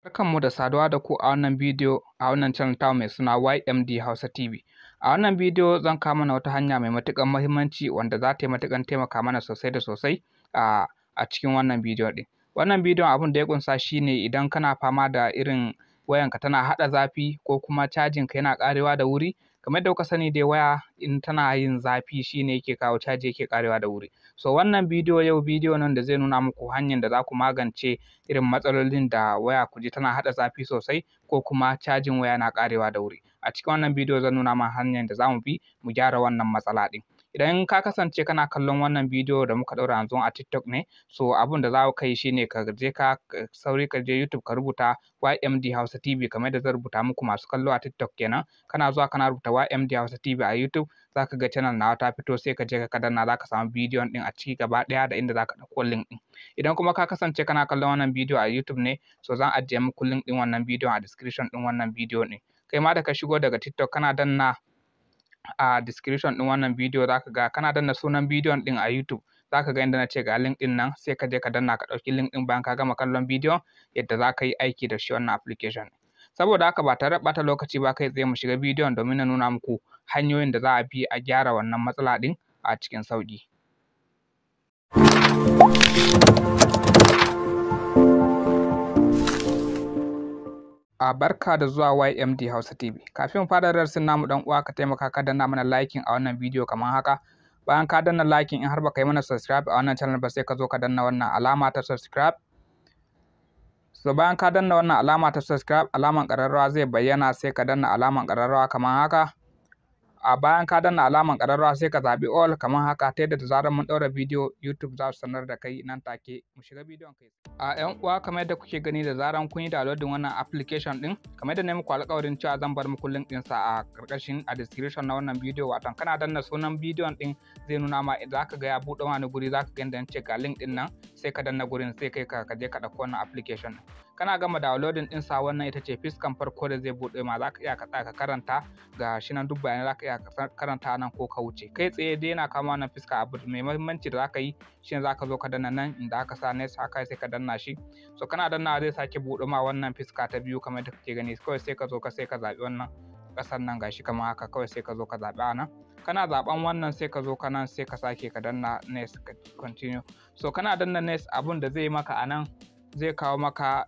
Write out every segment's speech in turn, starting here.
Barkanmu da saduwa da ku a wannan bidiyo a wannan channel tamu mai suna Y.M.D Hausa TV. A wannan bidiyo zan kawo mana wata hanya mai matuƙar muhimmanci wanda za ta yi matuƙar taimaka mana sosai da sosai a cikin wannan bidiyo ɗin. Wannan bidiyon abin da ya ƙunsa shi ne idan kana fama da irin wayanka tana haɗa zafi ko kuma cajinka yana ƙarewa da wuri, kamar yadda kuka sani dai waya in tana yin zafi shi ne yake kawo caji yake ƙarewa da wuri. So wannan bidiyo nan da zai nuna muku hanyar da za ku magance irin matsalolin da waya ku ji tana haɗa zafi sosai ko kuma cajin waya na ƙarewa da wuri. A cikin wannan bidiyo zan nuna ma hanyar da za mu bi mu gyara wannan matsala ɗin. Idan ka kasance kana kallon wannan bidiyo da muka ɗaura yanzu a TikTok ne, so abin da za ka yi shi ne ka je YouTube ka rubuta Y.M.D Hausa TV kamar yadda zan rubuta muku masu kallo a TikTok kenan. Kana zuwa kana rubuta Y.M.D Hausa TV a YouTube za ka ga channel nawa ta fito sai ka je ka danna za ka samu bidiyon ɗin a ciki gaba ɗaya da inda za ka ɗauko link ɗin. Idan kuma ka kasance kana kallon wannan bidiyo a YouTube ne, so zan ajiye muku link ɗin wannan bidiyon a description ɗin wannan bidiyo ɗin. Kai ma da ka shigo daga TikTok kana danna a description ɗin wannan bidiyo za ka ga kana danna sunan bidiyon ɗin a YouTube za ka ga inda na ce ga link ɗin nan sai ka je ka danna ka ɗauki link ɗin bayan ka gama kallon bidiyon yadda za ka yi aiki da shi wannan application. Saboda haka ba tare da ɓata lokaci ba kai tsaye mu shiga bidiyon domin na nuna muku hanyoyin da za a bi a gyara wannan matsala ɗin a cikin sauƙi. Barka da zuwa Y.M.D Hausa TV. Kafin mu fara darasin namu dan uwa ka taimaka ka danna mana liking a wannan bidiyo kamar haka. Bayan ka danna liking in har baka yi mana subscribe a wannan channel ba sai ka zo ka danna wannan alama ta subscribe. So bayan ka danna wannan alama ta subscribe, alaman ƙararrawa zai bayyana sai ka danna alaman ƙararrawa kamar haka. Bayan ka danna alaman ƙararrawa sai ka zaɓi all kamar haka ta yadda da zarar mun ɗaura bidiyo YouTube za su sanar da kai nan take. Mu shiga bidiyon kai. ‘Yan uwa kamar yadda kuke gani da zarar kun yi downloading wannan application ɗin, kamar yadda na yi muku alƙawarin cewa zan bar muku link ɗinsa a ƙarƙashin a description na wannan bidiyo, wato kana danna sunan bidiyon ɗin zai nuna ma za ka ga ya buɗe wani guri za ka ga inda ce ga link ɗin nan sai ka danna gurin sai kai ka je ka ɗauko wannan application ɗin. Kana gama downloading ɗinsa wannan ita ce fiskan farko da zai buɗe ma za ka iya ka tsaya ka karanta ga shi nan duk bayanai za ka iya ka karanta nan ko ka wuce. Kai tsaye dai yana kama wannan fiska abu mai muhimmanci da za ka yi shine za ka zo ka danna nan inda aka sa next haka sai ka danna shi. So kana dannawa zai sake buɗe ma wannan fiska ta biyu kamar yadda kake gani kawai sai ka zo ka zaɓi wannan ƙasar nan gashi kamar haka kawai sai ka zo ka zaɓi a nan. Kana zaɓan wannan sai ka zo ka nan sai ka sake ka danna next ka continue. So kana danna next abun da zai yi maka a nan zai kawo maka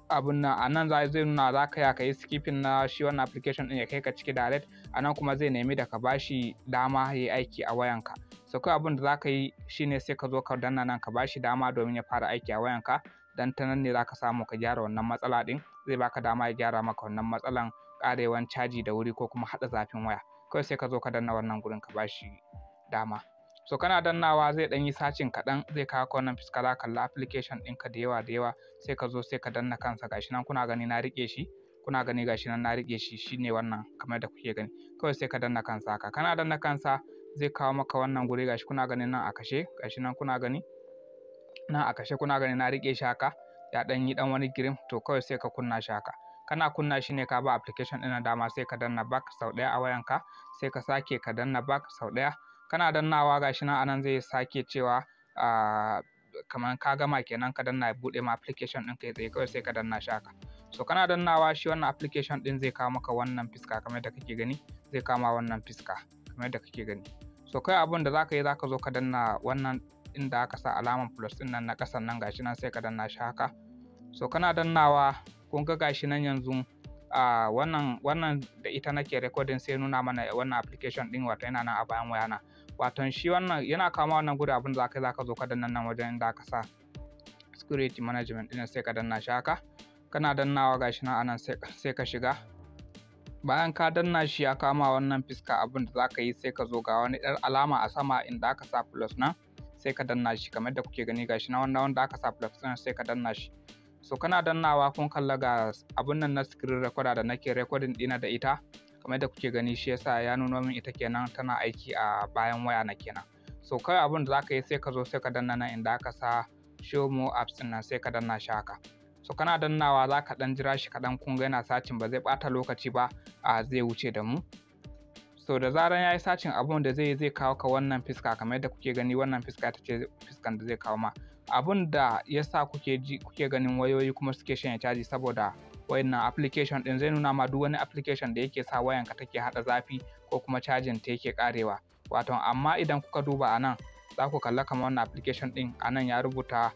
abun nan a nan zai nuna za ka yi skipping na shi wannan application ɗin ya kai ka ciki direct, a nan kuma zai nemi da ka bashi dama ya yi aiki a wayanka. So kai abun da za ka yi shine sai ka zo ka danna nan ka bashi dama domin ya fara aiki a wayanka, dan ta nan ne za ka samu ka gyara wannan matsala ɗin, zai baka dama ya gyara maka wannan matsalan ƙarewan caji da wuri ko kuma haɗa zafin waya. Kawai sai ka zo ka danna wannan gurin ka bashi dama. So kana dannawa zai ɗan yi sacin kaɗan zai kawo ka wannan fuska za ka kalla application ɗinka da yawa sai ka zo sai ka danna kansa gashi nan kuna gani na riƙe shi, kuna gani gashi nan na riƙe shi shine wannan kamar da kuke gani. Kawai sai ka danna kansa haka. Kana danna kansa zai kawo maka wannan guri gashi kuna gani nan a kashe gashi nan kuna gani nan a kashe kuna gani na riƙe shi haka ya ɗan yi ɗan wani girin to kawai sai ka kunna shi haka. Kana kunna shi ne ka ba application ɗin dama sai ka danna back sau ɗaya a wayanka sai ka sake ka danna back sau ɗaya. Kana dannawa gashi nan anan zai sake cewa kamar ka gama kenan ka danna ya buɗe ma application ɗin kai tsaye kawai sai ka danna shi haka. So kana dannawa shi wannan application ɗin zai kawo maka wannan fiska kamar yadda kake gani zai kama wannan fiska kamar yadda kake gani. So kai abun da za ka yi za ka zo ka danna wannan inda aka sa alaman plus ɗin nan na ƙasan nan gashi nan sai ka danna shi haka. So kana dannawa kun ga gashi nan yanzu wannan da ita nake recording sai nuna mana wannan application ɗin wato yana nan a bayan wayana. Wato shi wannan yana kama wannan guri abin da za ka zo ka danna nan wajen inda aka sa security management ɗin sai ka danna shi haka. Kana dannawa gashi nan anan sai ka shiga. Bayan ka danna shi ya kama wannan fiska abin da za ka yi sai ka zo ga wani ɗan alama a sama inda aka sa plus nan sai ka danna shi kamar da kuke gani gashi nan wanda aka sa plus nan sai ka danna shi. So kana dannawa kun kalla ga abun nan na screen recorder da nake recording ɗina da ita kamar da kuke gani shi yasa ya nuna min ita kenan tana aiki a bayan waya na kenan. So kai abun da za ka yi sai ka zo sai ka danna nan inda aka sa show more apps ɗin nan sai ka danna shi haka. So kana dannawa za ka ɗan jira shi kaɗan kun ga yana sacin ba zai ɓata lokaci ba zai wuce da mu. So da zaran ya yi sacin abun da zai kawo ka wannan fiska, kamar yadda kuke gani wannan fiska ta ce fiskan da zai kawo ma. Abun da ya sa kuke ganin wayoyi kuma suke shanye caji saboda wayannan application ɗin zai nuna ma duk wani application da yake sa wayanka take haɗa zafi ko kuma cajin ta yake ƙarewa. Wato amma idan kuka duba a nan za ku kalla kamar wannan application ɗin a nan ya rubuta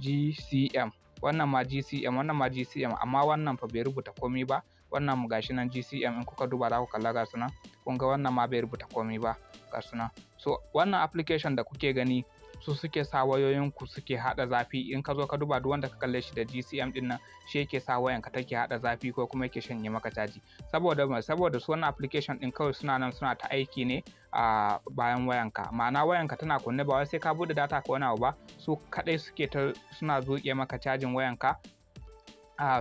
GCM, wannan ma GCM, wannan ma GCM, amma wannan fa bai rubuta komai ba. Wannan gashi nan GCM in kuka duba za ku kalla ga su nan, kun ga wannan ma bai rubuta komai ba ga su nan. So wannan application da kuke gani su suke sa wayoyinku suke haɗa zafi. In ka zo ka duba duk wanda ka kalle shi da GCM ɗin nan shi yake sa wayanka take haɗa zafi ko kuma yake shanye maka caji. Saboda su wannan application ɗin kawai suna nan suna ta aiki ne a bayan wayanka, ma'ana wayanka tana kunne ba wai sai ka buɗe data ko wani abu ba, su kaɗai suna zuƙe maka cajin wayanka.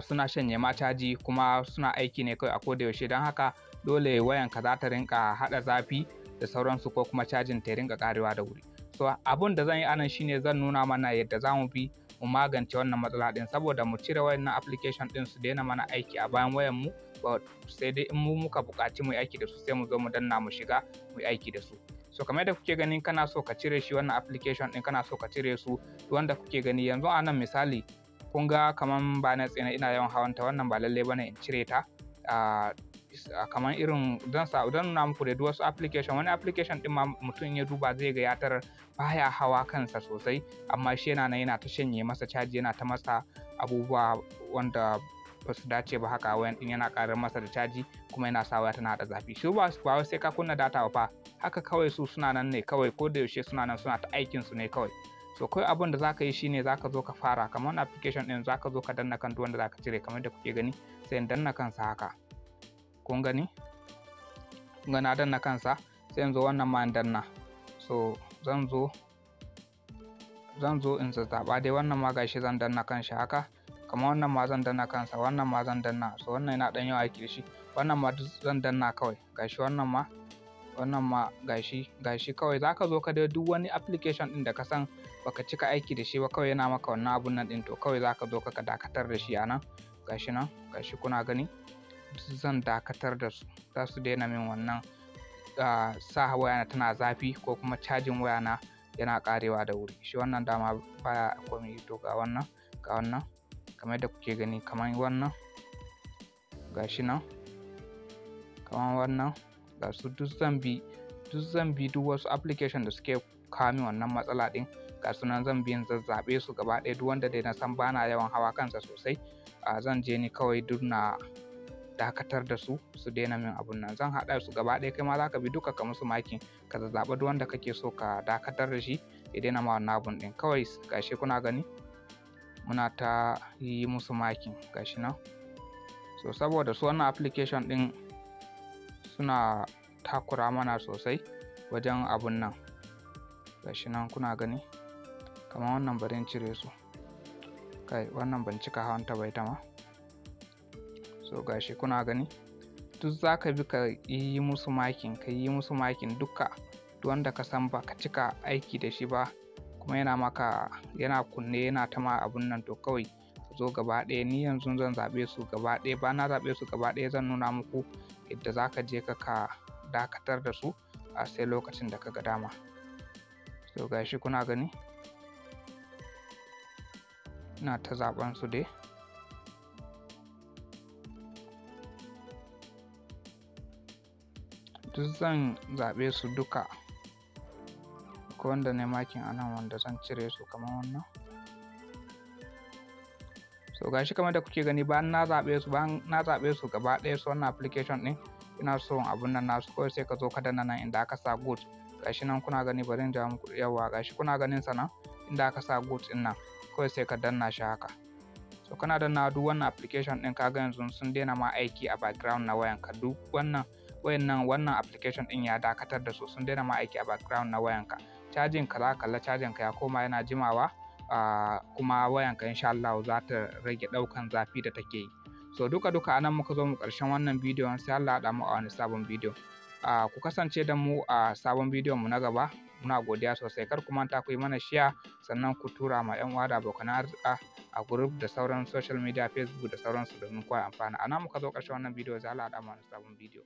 Suna shanye ma caji kuma suna aiki ne kawai a koda yaushe, don haka dole wayanka za ta rinka haɗa zafi da sauransu ko kuma cajin ta rinka ƙarewa da wuri. So abun da zan yi anan shine zan nuna mana yadda za mu bi mu magance wannan matsala ɗin, saboda mu cire wayannan application ɗin su daina mana aiki a bayan wayan mu, sai dai in mu muka buƙaci mu yi aiki da su sai mu zo mu danna mu shiga mu yi aiki da su. So kamar yadda kuke gani kana so ka cire shi wannan application ɗin, kana so ka cire su wanda kuke gani yanzu a nan misali kun ga kaman ba na tsina ina yawan hawanta, wannan ba lallai bane in cire ta. Kamar irin don nuna muku da duk wasu application, wani application din ma mutum ya duba zai ga ya tarar baya hawa kansa sosai, amma shi yana ta shanye masa caji, yana ta masa abubuwa wanda ba su dace ba haka. Wayan din yana ƙarar masa da caji kuma yana sa waya tana da zafi. Shi ba wai sai ka kunna data ba, haka kawai su suna nan ne kawai ko da yaushe suna nan suna ta aikin su ne kawai. So kawai abin da zaka yi shine zaka zo ka fara kamar wannan application din, zaka zo ka danna kan duk wanda zaka cire kamar da kuke gani, sai in danna kansa haka. Kun gani na danna kansa, sai in zo wannan ma in danna. So zan zo in zaɓa dai wannan ma gashi zan danna kanshi haka, kamar wannan ma zan danna kansa, wannan ma zan danna. So wannan yana ɗan yawa aiki da shi, wannan ma zan danna kawai gashi, wannan ma gashi kawai. Zaka zo ka dai duk wani application ɗin da ka san baka cika aiki da shi ba kawai yana maka wannan abun nan ɗin, to kawai zaka zo ka dakatar da shi a nan. Gashi kuna gani zan dakatar da su, za su daina min wannan sa wayana tana zafi ko kuma cajin wayana yana ƙarewa da wuri. Shi wannan dama baya komai. To ga wannan kamar yadda kuke gani, kamar wannan gashi nan, kamar wannan ga su duk zan bi duk wasu application da suke kawo min wannan matsala ɗin, ga su nan zan bi in zazzaɓe su gaba ɗaya. Duk wanda dai na san bana yawan hawa kansa sosai, zan je ni kawai duk na dakatar da su daina min abun nan. Zan haɗa su gaba ɗaya, kai ma za ka bi duka ka musu makin, ka zazzaɓa duk wanda kake so ka dakatar da shi ya daina ma wannan abun ɗin. Kawai gashi kuna gani muna ta yi musu makin gashi nan. So saboda su wannan application ɗin suna takura mana sosai wajen abun nan gashi nan kuna gani, kamar wannan bari in cire su, kai wannan ban cika hawanta ba ita ma. So gashi kuna gani duk zaka bi ka yi musu makin, duka duk wanda ka san ba ka cika aiki da shi ba kuma yana kunne yana ta ma abun nan, to kawai ka zo gaba ɗaya. Ni yanzu zan zaɓe su gaba ɗaya, ba na zaɓe su gaba ɗaya zan nuna muku yadda zaka je ka dakatar da su a sai lokacin da ka ga dama. So gashi kuna gani ina ta zaɓen su dai. Duk zan zaɓe su duka, ko wanda ne makin a nan wanda zan cire su kamar wannan. So gashi kamar da kuke gani bayan na zaɓe su gaba ɗaya su wannan application ɗin, ina so abun nan nasu kawai sai ka zo ka danna nan inda aka sa good. Gashi nan kuna gani, bari in ja muku yawa, gashi kuna ganin sa nan inda aka sa good ɗin nan, kawai sai ka danna shi haka. So kana danna duk wannan application ɗin, kaga yanzu sun daina ma aiki a background na wayanka. Duk wannan application ɗin ya dakatar da su, sun daina ma aiki a background na wayanka. Cajin ka za ka kalla cajin ka ya koma yana jimawa, kuma wayanka insha Allah za ta rage ɗaukan zafi da take yi. So duka anan muka zo mu ƙarshen wannan bidiyon, sai Allah ya haɗa mu a wani sabon bidiyo. Ku kasance da mu a sabon bidiyon mu na gaba. Muna godiya sosai. Kar ku manta ku yi mana share, sannan ku tura ma 'yan uwa da abokan arzika a group da sauran social media, Facebook da sauransu domin kowa amfana. Anan muka zo ƙarshen wannan bidiyo, sai Allah ya haɗa mu a wani sabon bidiyo.